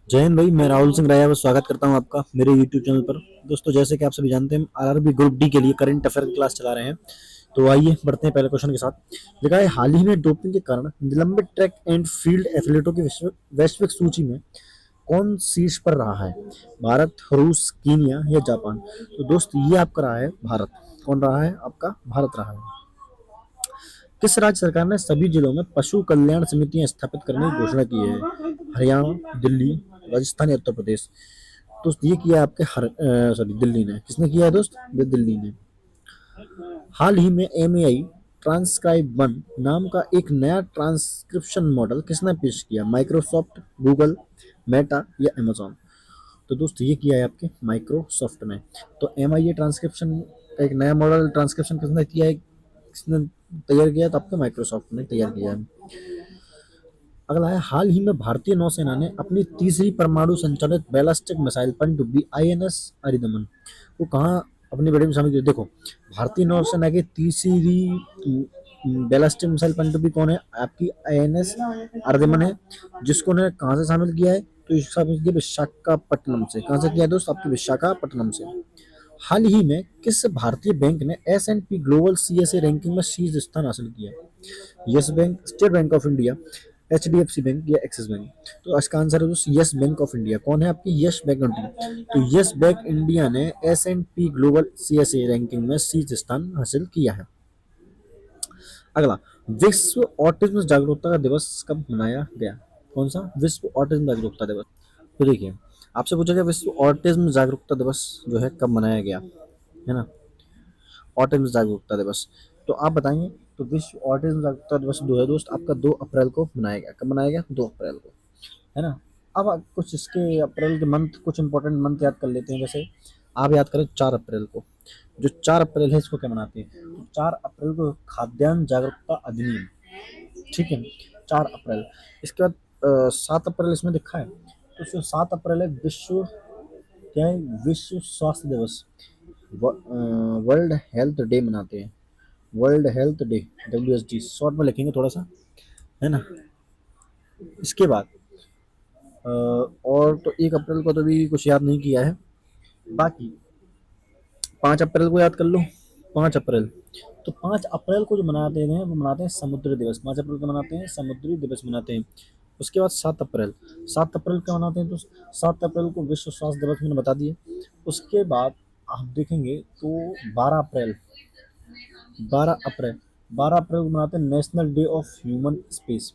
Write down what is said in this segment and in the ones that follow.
जय हिंद भाई। मैं राहुल सिंह राया स्वागत करता हूं आपका मेरे यूट्यूब चैनल पर। दोस्तों, जैसे कि आप सभी जानते हैं, हम आरआरबी ग्रुप डी के लिए करंट अफेयर की क्लास चला रहे हैं। तो आइए बढ़ते हैं पहले क्वेश्चन के साथ। लिखा है, हाल ही में डोपिंग के कारण निलंबित ट्रैक एंड फील्ड एथलीटों की वैश्विक सूची में कौन शीर्ष पर रहा है? भारत, रूस, कीनिया या जापान? तो दोस्त, ये आपका रहा है भारत। कौन रहा है? आपका भारत रहा है। किस राज्य सरकार ने सभी जिलों में पशु कल्याण समितियां स्थापित करने की घोषणा की है? हरियाणा, दिल्ली, राजस्थान या उत्तर प्रदेश? दोस्त, ये किया है आपके सॉरी, दिल्ली ने। किसने किया है दोस्त? ये दिल्ली ने। हाल ही में एमएआई ट्रांसक्राइब वन नाम का एक नया ट्रांसक्रिप्शन मॉडल किसने पेश किया? माइक्रोसॉफ्ट, गूगल, मेटा या अमेजॉन? तो दोस्त, ये किया है आपके माइक्रोसॉफ्ट ने। तो एमआई ट्रांसक्रिप्शन का एक नया मॉडल ट्रांसक्रिप्शन किसने किया है? किसने तैयार किया है? तो आपके माइक्रोसॉफ्ट ने तैयार किया है। अगला है, हाल ही में भारतीय नौसेना ने अपनी तीसरी परमाणु संचालित बैलिस्टिक मिसाइल पनडुब्बी आईएनएस अरिदमन को कहाँ अपनी बड़ी में शामिल किया? देखो, भारतीय नौसेना की तीसरी बैलिस्टिक मिसाइल पनडुब्बी कौन है? आपकी आईएनएस अरिदमन है। जिसको उन्होंने कहाँ से शामिल किया है? तो इसको शामिल किया विशाखापट्टनम से। कहाँ से किया है दोस्त? आपकी विशाखापट्टनम से। हाल ही में किस भारतीय बैंक ने S&P ग्लोबल सीएसए रैंकिंग में शीर्ष स्थान हासिल किया है? Yes bank, state bank of India, HDFC bank या एक्सिस बैंक? तो इसका आंसर है दोस्त यस बैंक ऑफ इंडिया। कौन है आपकी? Yes bank of India. तो यस बैंक इंडिया ने S&P ग्लोबल सीएसए रैंकिंग में शीर्ष स्थान हासिल किया है। अगला, विश्व ऑटिज्म जागरूकता दिवस कब मनाया गया? कौन सा? विश्व ऑटिज्म जागरूकता दिवस। तो देखिए, आपसे पूछा गया विश्व ऑटिज्म जागरूकता दिवस जो है कब मनाया गया, है ना? ऑटिज्म जागरूकता दिवस। तो आप बताएंगे। तो विश्व ऑटिज्म जागरूकता दिवस जो है दोस्त, आपका 2 अप्रैल को मनाया गया। कब मनाया गया? 2 अप्रैल को, है ना? अब आप कुछ इसके अप्रैल के मंथ, कुछ इंपॉर्टेंट मंथ याद कर लेते हैं। जैसे आप याद करें 4 अप्रैल को। जो 4 अप्रैल है, इसको क्या मनाते हैं? तो 4 अप्रैल को खाद्यान्न जागरूकता अधिनियम, ठीक है, 4 अप्रैल। इसके बाद 7 अप्रैल इसमें लिखा है। तो जो 7 अप्रैल है, विश्व क्या है? विश्व स्वास्थ्य दिवस, वर्ल्ड हेल्थ डे मनाते हैं। World health day, WHD short में लिखेंगे थोड़ा सा, है ना? इसके बाद और तो 1 अप्रैल को तो भी कुछ याद नहीं किया है। बाकी 5 अप्रैल को याद कर लो। 5 अप्रैल, तो 5 अप्रैल को जो मनाते हैं वो मनाते हैं समुद्र दिवस। 5 अप्रैल को मनाते हैं समुद्री दिवस मनाते हैं। उसके बाद 7 अप्रैल, 7 अप्रैल का मनाते हैं तो 7 अप्रैल को विश्व स्वास्थ्य दिवस मैंने बता दिए। उसके बाद आप देखेंगे तो 12 अप्रैल, 12 अप्रैल, 12 अप्रैल को मनाते हैं national day of human space.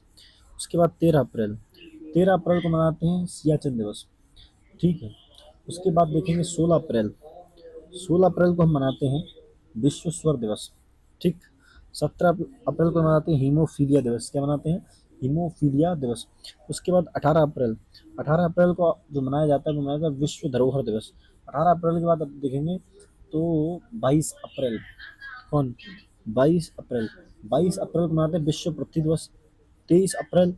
उसके बाद 13 अप्रैल, 13 अप्रैल को मनाते हैं सियाचिन दिवस, ठीक है। उसके बाद देखेंगे 16 अप्रैल, 16 अप्रैल को हम मनाते हैं विश्व स्वर दिवस, ठीक। 17 अप्रैल को मनाते हैं हीमोफीलिया दिवस। क्या मनाते हैं? हीमोफीलिया दिवस। उसके बाद 18 अप्रैल, 18 अप्रैल को जो मनाया जाता है वो मनाया जाता है विश्व धरोहर दिवस। 18 अप्रैल के बाद अब देखेंगे तो 22 अप्रैल, कौन? 22 अप्रैल, 22 अप्रैल को मनाते हैं विश्व पृथ्वी दिवस। 23 अप्रैल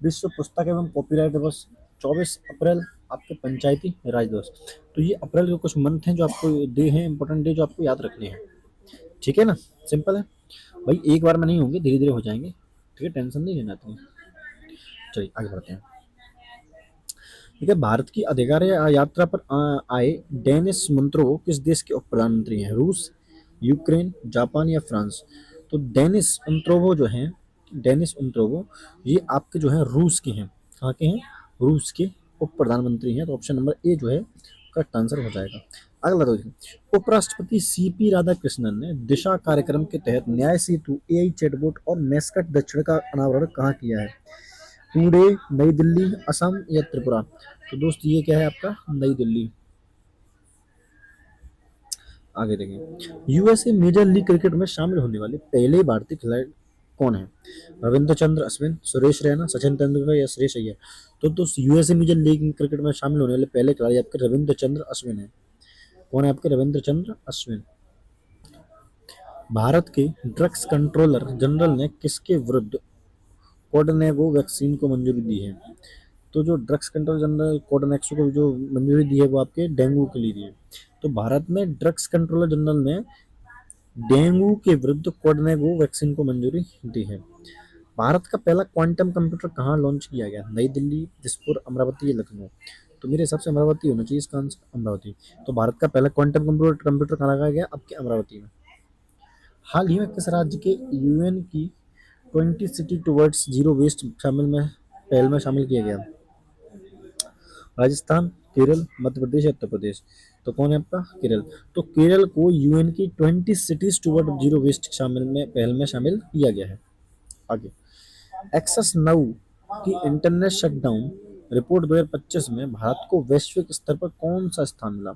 विश्व पुस्तक एवं कॉपीराइट दिवस। 24 अप्रैल आपके पंचायती राज दिवस। तो ये अप्रैल के कुछ मंथ हैं जो आपको डे हैं, इंपॉर्टेंट डे जो आपको याद रखने हैं, ठीक है ना? सिंपल है भाई, एक बार में नहीं होंगे, धीरे धीरे हो जाएंगे, ठीक है, टेंशन नहीं लेना तुम। चलिए आगे बढ़ते हैं। ठीक है, भारत की अधिकारी यात्रा पर आए डेनिस मंत्रोव किस देश के उप प्रधानमंत्री हैं? रूस, यूक्रेन, जापान या फ्रांस? तो डेनिस मंत्रोवो जो हैं, डेनिस मंत्रोवो, ये आपके जो हैं रूस के हैं। कहाँ के हैं? रूस के उप प्रधानमंत्री हैं। तो ऑप्शन नंबर ए जो है करेक्ट आंसर हो जाएगा। अगला देखिए, उपराष्ट्रपति सीपी राधाकृष्णन ने दिशा कार्यक्रम के तहत न्याय सेतु, एआई चैटबॉट और मैस्कट दक्षिण का अनावरण कहाँ किया है? पुणे, नई दिल्ली, असम या त्रिपुरा? तो दोस्त, ये क्या है आपका? नई दिल्ली। आगे देखें, यूएसए मेजर लीग क्रिकेट में शामिल होने वाले पहले भारतीय खिलाड़ी कौन है? रविंद्र चंद्र अश्विन, सुरेश रैना, सचिन तेंदुलकर या श्रेयस अय्यर? तो दोस्त, यूएसए मेजर लीग क्रिकेट में शामिल होने वाले पहले खिलाड़ी आपके रविंद्र चंद्र अश्विन है। कौन है आपके? रविंद्र चंद्र अश्विन। भारत के ड्रग्स कंट्रोलर जनरल ने किसके विरुद्ध कोडनेगो वैक्सीन को मंजूरी दी है? तो जो ड्रग्स कंट्रोल जनरल कोडनेक्सो को जो मंजूरी दी है वो आपके डेंगू के लिए दी है। तो भारत में ड्रग्स कंट्रोलर जनरल ने डेंगू के विरुद्ध कोडनेगो वैक्सीन को मंजूरी दी है। भारत का पहला क्वांटम कंप्यूटर कहाँ लॉन्च किया गया? नई दिल्ली, दिसपुर, अमरावती या लखनऊ? तो मेरे हिसाब से अमरावती होना चाहिए इसका आंसर, अमरावती। तो भारत का पहला क्वांटम कंप्यूटर कहाँ लगाया गया? आपके अमरावती में। हाल ही में किस राज्य के यूएन की 20 सिटी टुवर्ड्स जीरो वेस्ट शामिल में पहल में शामिल किया गया? राजस्थान, केरल, मध्य प्रदेश या उत्तर प्रदेश? तो कौन है आपका? केरल। तो केरल को यूएन की 20 सिटीज टुवर्ड जीरो वेस्ट शामिल में पहल में शामिल किया गया है। आगे, एक्सेस नाउ की इंटरनेट शटडाउन रिपोर्ट 2025 में भारत को वैश्विक स्तर पर कौन सा स्थान मिला?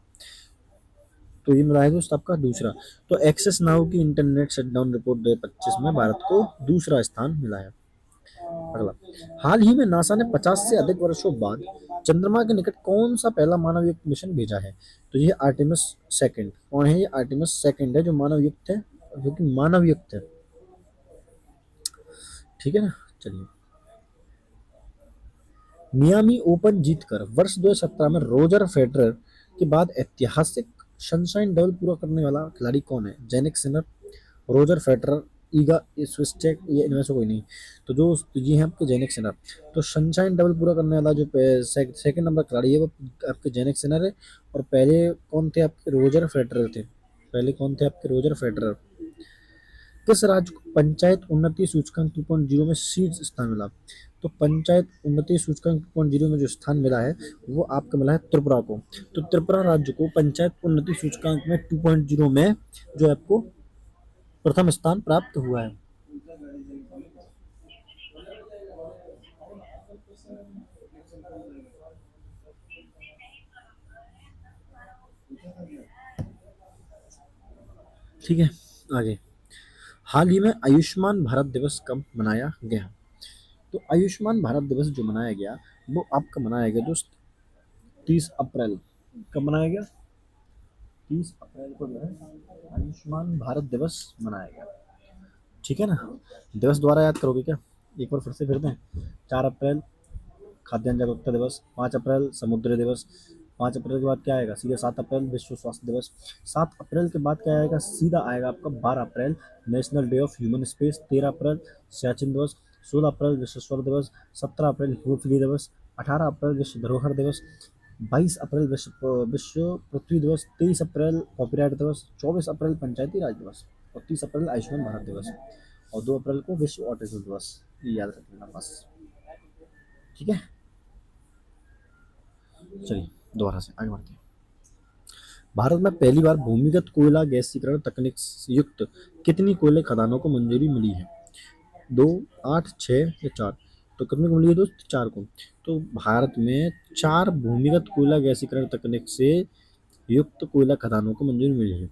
तो ये मिला है दोस्त आपका दूसरा। तो एक्सेस नाउ की इंटरनेट शटडाउन रिपोर्ट 2025 में भारत को दूसरा स्थान मिला है। अगला, हाल ही में नासा ने 50 से अधिक वर्षों बाद चंद्रमा के निकट कौन सा पहला मानव युक्त मिशन भेजा है? तो ये आर्टेमिस सेकंड। कौन है? ये आर्टेमिस सेकंड है जो मानव युक्त है, जो कि मानव युक्त है। ठीक है ना। चलिए, मियामी ओपन जीतकर वर्ष 2017 में रोजर फेडरर के बाद ऐतिहासिक सनशाइन डबल पूरा करने वाला खिलाड़ी कौन है? Jannik Sinner, Roger Federer, Iga Swiatek, ये इनमें से कोई नहीं। तो जो ये हैं आपके जेनिक सिनर। तो सनशाइन डबल पूरा करने वाला जो सेकंड नंबर खिलाड़ी है वो आपके जेनिक सिनर है। और पहले कौन थे आपके? रोजर फेडरर थे। पहले कौन थे आपके? Roger Federer. किस राज्य को पंचायत उन्नति सूचकांक 2.0 में शीर्ष स्थान मिला? तो पंचायत उन्नति सूचकांक 2.0 में जो स्थान मिला है वो आपको मिला है त्रिपुरा को। तो त्रिपुरा राज्य को पंचायत उन्नति सूचकांक में 2.0 में जो आपको प्रथम स्थान प्राप्त हुआ है। ठीक है। आगे, हाल ही में आयुष्मान भारत दिवस कब मनाया गया? तो आयुष्मान भारत दिवस जो मनाया गया वो आपका मनाया गया दोस्त 30 अप्रैल। कब मनाया गया? 30 अप्रैल को जो है आयुष्मान भारत दिवस मनाया गया। ठीक है ना। दिवस द्वारा याद करोगे क्या? एक बार फिर दें। 4 अप्रैल खाद्यान्न जागरूकता दिवस, 5 अप्रैल समुद्री दिवस, 5 अप्रैल के बाद क्या आएगा? सीधा 7 अप्रैल विश्व स्वास्थ्य दिवस, 7 अप्रैल के बाद क्या आएगा? सीधा आएगा आपका 12 अप्रैल national day of human space, 13 अप्रैल सियाचिन दिवस, 16 अप्रैल विश्व स्वर दिवस, 17 अप्रैल हिमोफिली दिवस, 18 अप्रैल विश्व धरोहर दिवस, 22 अप्रैल विश्व पृथ्वी दिवस, 23 अप्रैल कॉपीराइट दिवस, 24 अप्रैल पंचायती राज दिवस और 30 अप्रैल आयुष्मान भारत दिवस और 2 अप्रैल को विश्व ऑटिज्म दिवस। ये याद रख लेना बस। ठीक है। चलिए दोबारा से आगे बढ़ते हैं। भारत में पहली बार भूमिगत कोयला गैसीकरण तकनीक युक्त कितनी कोयले खदानों को मंजूरी मिली है? 2, 8, 6 या 4? तो कितने को मिली है दोस्त? 4 को। तो भारत में 4 भूमिगत कोयला गैसीकरण तकनीक से युक्त कोयला खदानों को मंजूरी मिली है।